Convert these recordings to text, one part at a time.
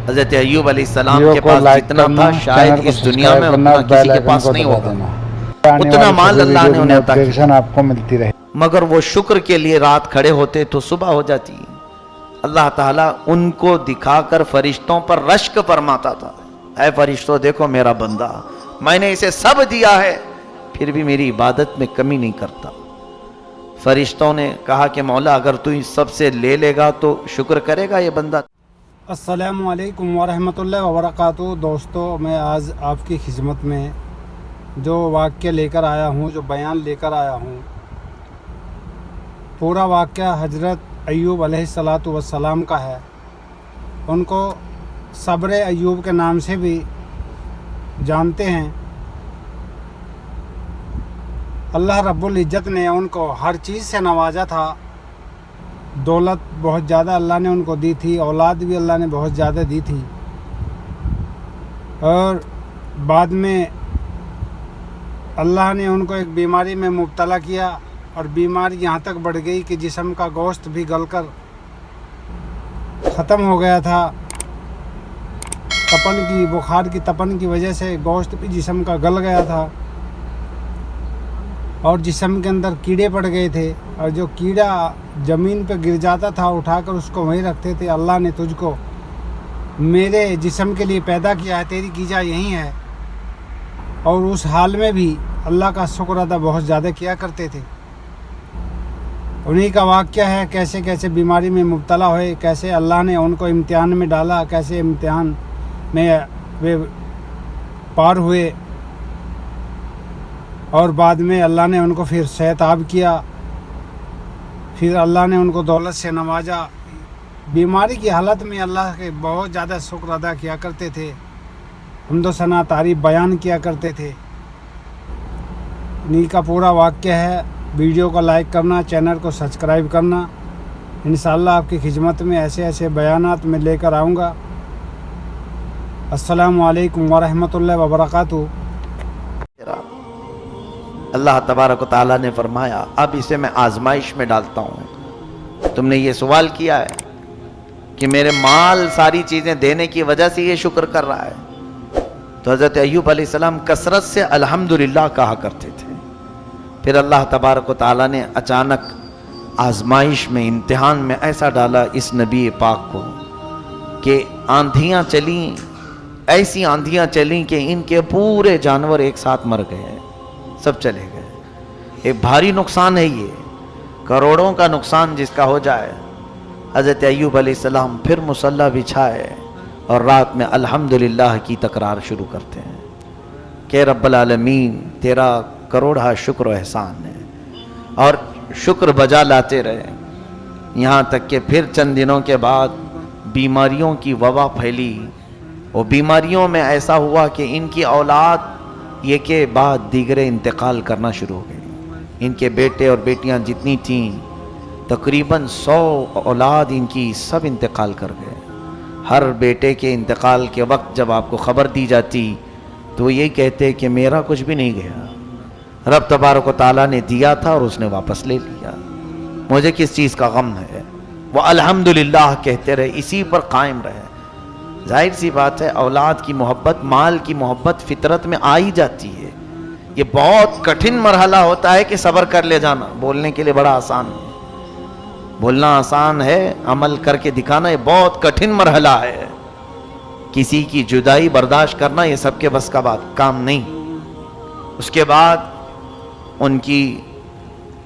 حضرت ایوب علیہ السلام کے پاس جتنا تھا شاید اس دنیا میں اتنا کسی کے پاس نہیں ہوگا، اتنا مال اللہ نے انہیں عطا کیا، آپ کو ملتی رہے۔ مگر وہ شکر کے لیے رات کھڑے ہوتے تو صبح ہو جاتی۔ اللہ تعالیٰ ان کو دکھا کر فرشتوں پر رشک فرماتا تھا، اے فرشتوں دیکھو میرا بندہ، میں نے اسے سب دیا ہے پھر بھی میری عبادت میں کمی نہیں کرتا۔ فرشتوں نے کہا کہ مولا اگر تو اس سب سے لے لے گا تو شکر کرے گا یہ بندہ؟ السلام علیکم ورحمۃ اللہ وبرکاتہ۔ دوستو، میں آج آپ کی خدمت میں جو واقعہ لے کر آیا ہوں، جو بیان لے کر آیا ہوں، پورا واقعہ حضرت ایوب علیہ السلام کا ہے۔ ان کو صبر ایوب کے نام سے بھی جانتے ہیں۔ اللہ رب العزت نے ان کو ہر چیز سے نوازا تھا، دولت بہت زیادہ اللہ نے ان کو دی تھی، اولاد بھی اللہ نے بہت زیادہ دی تھی، اور بعد میں اللہ نے ان کو ایک بیماری میں مبتلا کیا، اور بیماری یہاں تک بڑھ گئی کہ جسم کا گوشت بھی گل کر ختم ہو گیا تھا۔ بخار کی تپن کی وجہ سے گوشت بھی جسم کا گل گیا تھا، اور جسم کے اندر کیڑے پڑ گئے تھے، اور جو کیڑا زمین پہ گر جاتا تھا اٹھا کر اس کو وہیں رکھتے تھے۔ اللہ نے تجھ کو میرے جسم کے لیے پیدا کیا ہے، تیری غذا یہی ہے، اور اس حال میں بھی اللہ کا شکر ادا بہت زیادہ کیا کرتے تھے۔ انہی کا واقعہ ہے، کیسے کیسے بیماری میں مبتلا ہوئے، کیسے اللہ نے ان کو امتحان میں ڈالا، کیسے امتحان میں وہ پار ہوئے، اور بعد میں اللہ نے ان کو پھر صحتیاب کیا، پھر اللہ نے ان کو دولت سے نوازا۔ بیماری کی حالت میں اللہ کے بہت زیادہ شکر ادا کیا کرتے تھے، حمد و ثنا تعریف بیان کیا کرتے تھے۔ انہی کا پورا واقعہ ہے۔ ویڈیو کو لائک کرنا، چینل کو سبسکرائب کرنا۔ انشاءاللہ آپ کی خدمت میں ایسے ایسے بیانات میں لے کر آؤں گا۔ السلام علیکم ورحمۃ اللہ وبرکاتہ۔ اللہ تبارک و تعالیٰ نے فرمایا اب اسے میں آزمائش میں ڈالتا ہوں۔ تم نے یہ سوال کیا ہے کہ میرے مال ساری چیزیں دینے کی وجہ سے یہ شکر کر رہا ہے، تو حضرت ایوب علیہ السلام کثرت سے الحمدللہ کہا کرتے تھے۔ پھر اللہ تبارک و تعالیٰ نے اچانک آزمائش میں، امتحان میں ایسا ڈالا اس نبی پاک کو کہ آندھیاں چلیں، ایسی آندھیاں چلیں کہ ان کے پورے جانور ایک ساتھ مر گئے، سب چلے گئے۔ ایک بھاری نقصان ہے، یہ کروڑوں کا نقصان جس کا ہو جائے۔ حضرت ایوب علیہ السلام پھر مصلی بچھائے اور رات میں الحمدللہ کی تکرار شروع کرتے ہیں کہ رب العالمین تیرا کروڑا شکر و احسان ہے، اور شکر بجا لاتے رہے، یہاں تک کہ پھر چند دنوں کے بعد بیماریوں کی وبا پھیلی۔ وہ بیماریوں میں ایسا ہوا کہ ان کی اولاد یہ کے بعد دیگرے انتقال کرنا شروع ہو گئی۔ ان کے بیٹے اور بیٹیاں جتنی تھیں تقریباً 100 اولاد ان کی سب انتقال کر گئے۔ ہر بیٹے کے انتقال کے وقت جب آپ کو خبر دی جاتی تو وہ یہی کہتے کہ میرا کچھ بھی نہیں گیا، رب تبارک و تعالیٰ نے دیا تھا اور اس نے واپس لے لیا، مجھے کس چیز کا غم ہے۔ وہ الحمدللہ کہتے رہے، اسی پر قائم رہے۔ ظاہر سی بات ہے اولاد کی محبت، مال کی محبت فطرت میں آ ہی جاتی ہے۔ یہ بہت کٹھن مرحلہ ہوتا ہے کہ صبر کر لے جانا، بولنے کے لیے بڑا آسان ہے، بولنا آسان ہے، عمل کر کے دکھانا یہ بہت کٹھن مرحلہ ہے۔ کسی کی جدائی برداشت کرنا یہ سب کے بس کا کام نہیں۔ اس کے بعد ان کی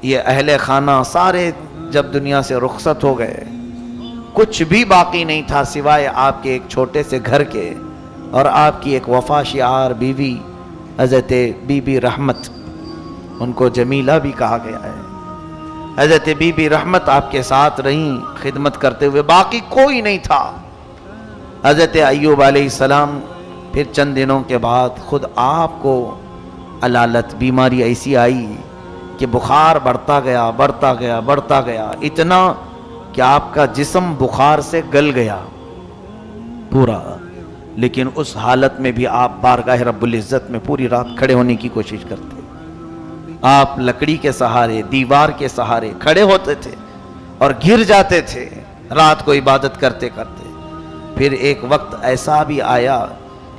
یہ اہل خانہ سارے جب دنیا سے رخصت ہو گئے، کچھ بھی باقی نہیں تھا سوائے آپ کے ایک چھوٹے سے گھر کے اور آپ کی ایک وفا شعار بیوی حضرت بی بی رحمت، ان کو جمیلہ بھی کہا گیا ہے۔ حضرت بی بی رحمت آپ کے ساتھ رہیں خدمت کرتے ہوئے، باقی کوئی نہیں تھا۔ حضرت ایوب علیہ السلام پھر چند دنوں کے بعد خود آپ کو علالت بیماری ایسی آئی کہ بخار بڑھتا گیا بڑھتا گیا بڑھتا گیا، اتنا کہ آپ کا جسم بخار سے گل گیا پورا۔ لیکن اس حالت میں بھی آپ بارگاہ رب العزت میں پوری رات کھڑے ہونے کی کوشش کرتے۔ آپ لکڑی کے سہارے، دیوار کے سہارے کھڑے ہوتے تھے اور گر جاتے تھے رات کو عبادت کرتے کرتے۔ پھر ایک وقت ایسا بھی آیا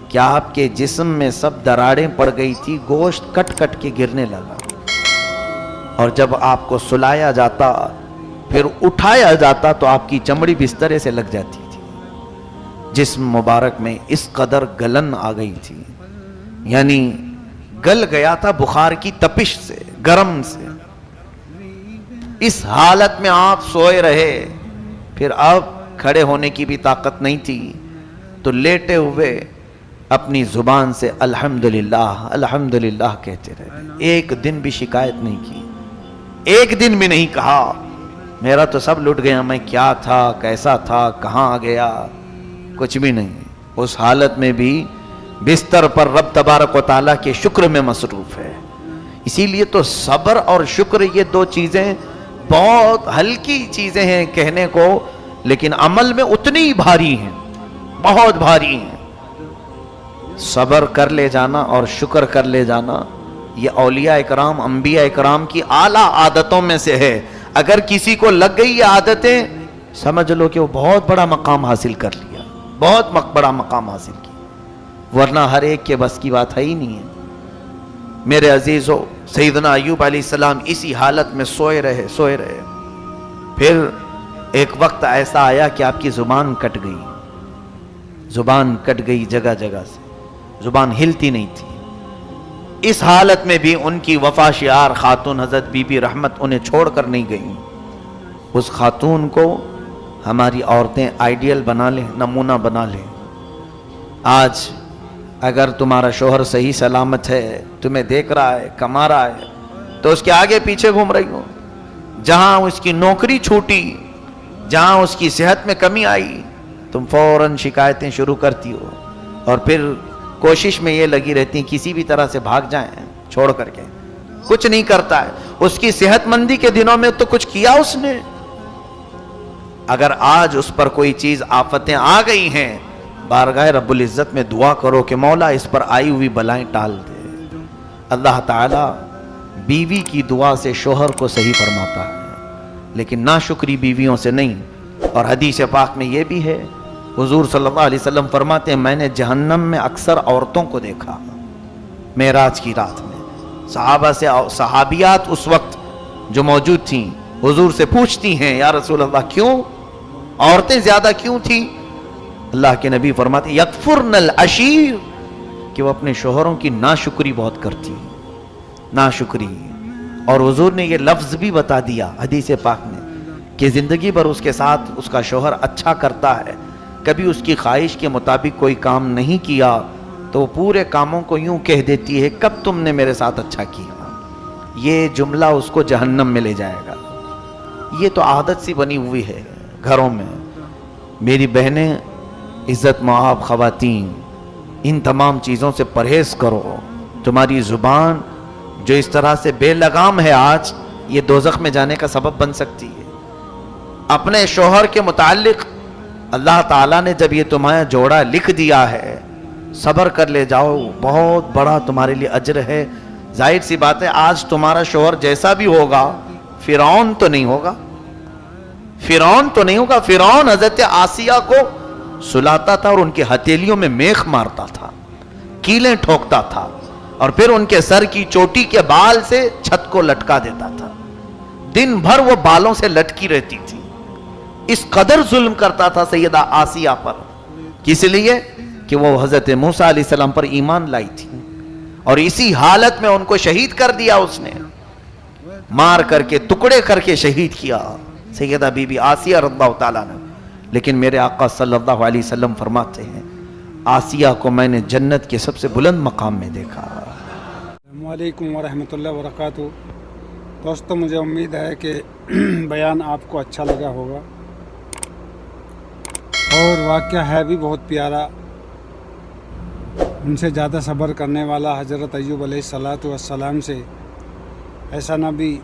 کہ آپ کے جسم میں سب دراڑیں پڑ گئی تھی، گوشت کٹ کٹ کے گرنے لگا، اور جب آپ کو سلایا جاتا پھر اٹھایا جاتا تو آپ کی چمڑی بسترے سے لگ جاتی تھی۔ جسم مبارک میں اس قدر گلن آ گئی تھی، یعنی گل گیا تھا بخار کی تپش سے، گرم سے۔ اس حالت میں آپ سوئے رہے، پھر اب کھڑے ہونے کی بھی طاقت نہیں تھی، تو لیٹے ہوئے اپنی زبان سے الحمدللہ الحمدللہ کہتے رہے، ایک دن بھی شکایت نہیں کی، ایک دن بھی نہیں کہا میرا تو سب لٹ گیا، میں کیا تھا، کیسا تھا، کہاں گیا، کچھ بھی نہیں۔ اس حالت میں بھی بستر پر رب تبارک و تعالیٰ کے شکر میں مصروف ہے۔ اسی لیے تو صبر اور شکر یہ دو چیزیں بہت ہلکی چیزیں ہیں کہنے کو، لیکن عمل میں اتنی ہی بھاری ہیں، بہت بھاری ہیں۔ صبر کر لے جانا اور شکر کر لے جانا یہ اولیاء اکرام، انبیاء اکرام کی اعلیٰ عادتوں میں سے ہے۔ اگر کسی کو لگ گئی یہ عادتیں، سمجھ لو کہ وہ بہت بڑا مقام حاصل کر لیا، بہت بڑا مقام حاصل کیا، ورنہ ہر ایک کے بس کی بات ہے ہی نہیں ہے۔ میرے عزیزو، سیدنا ایوب علیہ السلام اسی حالت میں سوئے رہے۔ پھر ایک وقت ایسا آیا کہ آپ کی زبان کٹ گئی، زبان کٹ گئی جگہ جگہ سے، زبان ہلتی نہیں تھی۔ اس حالت میں بھی ان کی وفا شعار خاتون حضرت بی بی رحمت انہیں چھوڑ کر نہیں گئیں۔ اس خاتون کو ہماری عورتیں آئیڈیل بنا لیں، نمونہ بنا لیں۔ آج اگر تمہارا شوہر صحیح سلامت ہے، تمہیں دیکھ رہا ہے، کما رہا ہے، تو اس کے آگے پیچھے گھوم رہی ہو۔ جہاں اس کی نوکری چھوٹی، جہاں اس کی صحت میں کمی آئی، تم فوراً شکایتیں شروع کرتی ہو، اور پھر کوشش میں یہ لگی رہتی ہیں کسی بھی طرح سے بھاگ جائیں چھوڑ کر کے۔ کچھ نہیں کرتا ہے۔ اس کی صحت مندی کے دنوں میں تو کچھ کیا اس نے؟ اگر آج اس پر کوئی چیز آفتیں آ گئی ہیں، بارگاہ رب العزت میں دعا کرو کہ مولا اس پر آئی ہوئی بلائیں ٹال دے۔ اللہ تعالیٰ بیوی کی دعا سے شوہر کو صحیح فرماتا ہے، لیکن ناشکری بیویوں سے نہیں۔ اور حدیث پاک میں یہ بھی ہے، حضور صلی اللہ علیہ وسلم فرماتے ہیں میں نے جہنم میں اکثر عورتوں کو دیکھا معراج کی رات میں۔ صحابہ سے صحابیات اس وقت جو موجود تھیں حضور سے پوچھتی ہیں یا رسول اللہ کیوں عورتیں زیادہ کیوں تھیں؟ اللہ کے نبی فرماتے یکفرن العشیر، کہ وہ اپنے شوہروں کی ناشکری بہت کرتی، ناشکری۔ اور حضور نے یہ لفظ بھی بتا دیا حدیث پاک میں کہ زندگی بھر اس کے ساتھ اس کا شوہر اچھا کرتا ہے، کبھی اس کی خواہش کے مطابق کوئی کام نہیں کیا تو وہ پورے کاموں کو یوں کہہ دیتی ہے کب تم نے میرے ساتھ اچھا کیا۔ یہ جملہ اس کو جہنم میں لے جائے گا۔ یہ تو عادت سی بنی ہوئی ہے گھروں میں۔ میری بہنیں، عزت مآب خواتین، ان تمام چیزوں سے پرہیز کرو۔ تمہاری زبان جو اس طرح سے بے لگام ہے آج، یہ دوزخ میں جانے کا سبب بن سکتی ہے۔ اپنے شوہر کے متعلق اللہ تعالیٰ نے جب یہ تمہارا جوڑا لکھ دیا ہے، صبر کر لے جاؤ، بہت بڑا تمہارے لیے اجر ہے۔ ظاہر سی بات ہے آج تمہارا شوہر جیسا بھی ہوگا، فرعون تو نہیں ہوگا، فرعون تو نہیں ہوگا۔ فرعون حضرت آسیہ کو سلاتا تھا اور ان کی ہتھیلیوں میں میخ مارتا تھا، کیلیں ٹھوکتا تھا، اور پھر ان کے سر کی چوٹی کے بال سے چھت کو لٹکا دیتا تھا۔ دن بھر وہ بالوں سے لٹکی رہتی تھی۔ اس قدر ظلم کرتا تھا سیدہ آسیہ پر، کس لیے کہ وہ حضرت موسیٰ علیہ السلام پر ایمان لائی تھی، اور اسی حالت میں ان کو شہید کر دیا، اس نے مار کر کے ٹکڑے کر کے شہید کیا سیدہ بی بی آسیہ رضی اللہ تعالیٰ نے۔ لیکن میرے آقا صلی اللہ علیہ وسلم فرماتے ہیں آسیہ کو میں نے جنت کے سب سے بلند مقام میں دیکھا۔ السلام علیکم ورحمۃ اللہ وبرکاتہ۔ دوستو، مجھے امید ہے کہ بیان آپ کو اچھا لگا ہوگا، اور واقعہ ہے بھی بہت پیارا۔ ان سے زیادہ صبر کرنے والا حضرت ایوب علیہ السلام سے ایسا نبی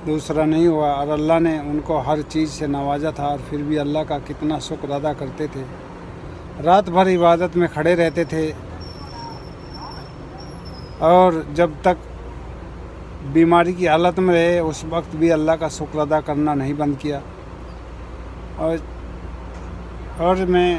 دوسرا نہیں ہوا، اور اللہ نے ان کو ہر چیز سے نوازا تھا، اور پھر بھی اللہ کا کتنا شکر ادا کرتے تھے۔ رات بھر عبادت میں کھڑے رہتے تھے، اور جب تک بیماری کی حالت میں رہے اس وقت بھی اللہ کا شکر ادا کرنا نہیں بند کیا۔ اور میں